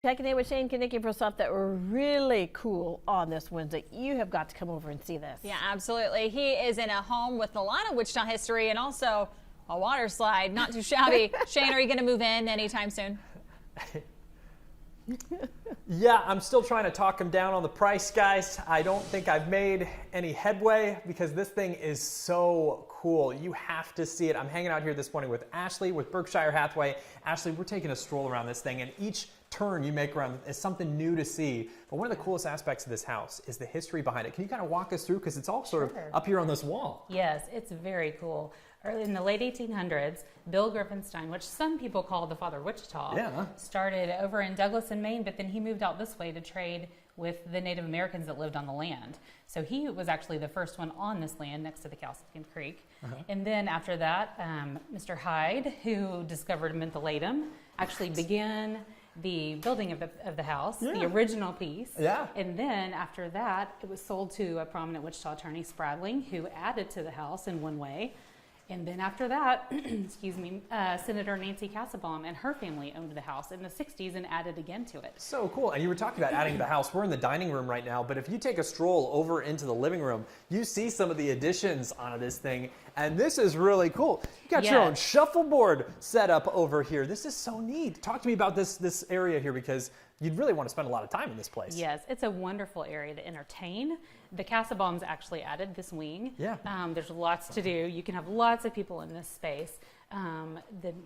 Checking in with Shane Kinnicky for something really cool on this Wednesday. You have got to come over and see this. Yeah, absolutely. He is in a home with a lot of Wichita history and also a water slide. Not too shabby. Shane, are you going to move in anytime soon? Yeah, I'm still trying to talk him down on the price, guys. I don't think I've made any headway because this thing is so cool. You have to see it. I'm hanging out here this morning with Ashley with Berkshire Hathaway. Ashley, we're taking a stroll around this thing, and each turn you make around is something new to see. But one of the coolest aspects of this house is the history behind it. Can you kind of walk us through, because it's all sort of up here on this wall? Yes, it's very cool. Early in the late 1800s, Bill Griffenstein, which some people call the Father Wichita, started over in Douglas in Maine, but then he moved out this way to trade with the Native Americans that lived on the land. So he was actually the first one on this land next to the Cowskin Creek. And then after that, Mr. Hyde, who discovered mentholatum, actually began the building of the house, the original piece. And then after that, it was sold to a prominent Wichita attorney, Spradling, who added to the house in one way. And then after that, excuse me, Senator Nancy Kassebaum and her family owned the house in the 60s and added again to it. So cool. And you were talking about adding to the house. We're in the dining room right now, but if you take a stroll over into the living room, you see some of the additions onto this thing. And this is really cool. You got your own shuffleboard set up over here. This is so neat. Talk to me about this area here, because you'd really want to spend a lot of time in this place. Yes, it's a wonderful area to entertain. The Kassebaums actually added this wing. There's lots to do. You can have lots of people in this space.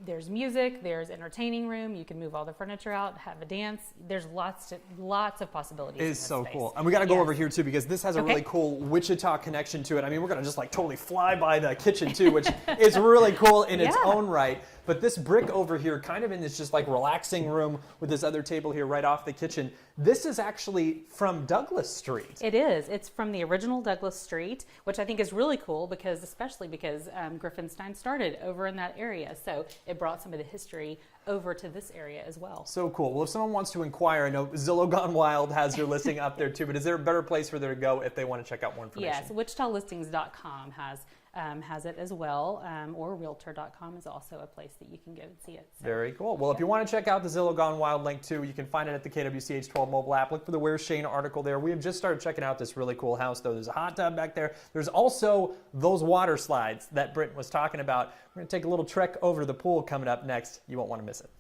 There's music, there's entertaining room. You can move all the furniture out, have a dance. There's lots of possibilities. It is so cool. And we got to go over here too, because this has a really cool Wichita connection to it. I mean, we're going to just like totally fly by the kitchen too, which is really cool in its own right. But this brick over here, kind of in this just like relaxing room with this other table here right off the kitchen, this is actually from Douglas Street. It is. It's from the original Douglas Street, which I think is really cool, because especially because Griffenstein started over in that area. So it brought some of the history over to this area as well. So cool. Well, if someone wants to inquire, I know Zillow Gone Wild has your listing up there too, but is there a better place for them to go if they want to check out more information? Yes, WichitaListings.com has it as well, or Realtor.com is also a place that you can go and see it. So. Very cool. Well, if you want to check out the Zillow Gone Wild link too, you can find it at the KWCH 12 mobile app. Look for the Where's Shane article there. We have just started checking out this really cool house though. There's a hot tub back there. There's also those water slides that Britt was talking about. We're going to take a little trek over to the pool coming up next. You won't want to miss it.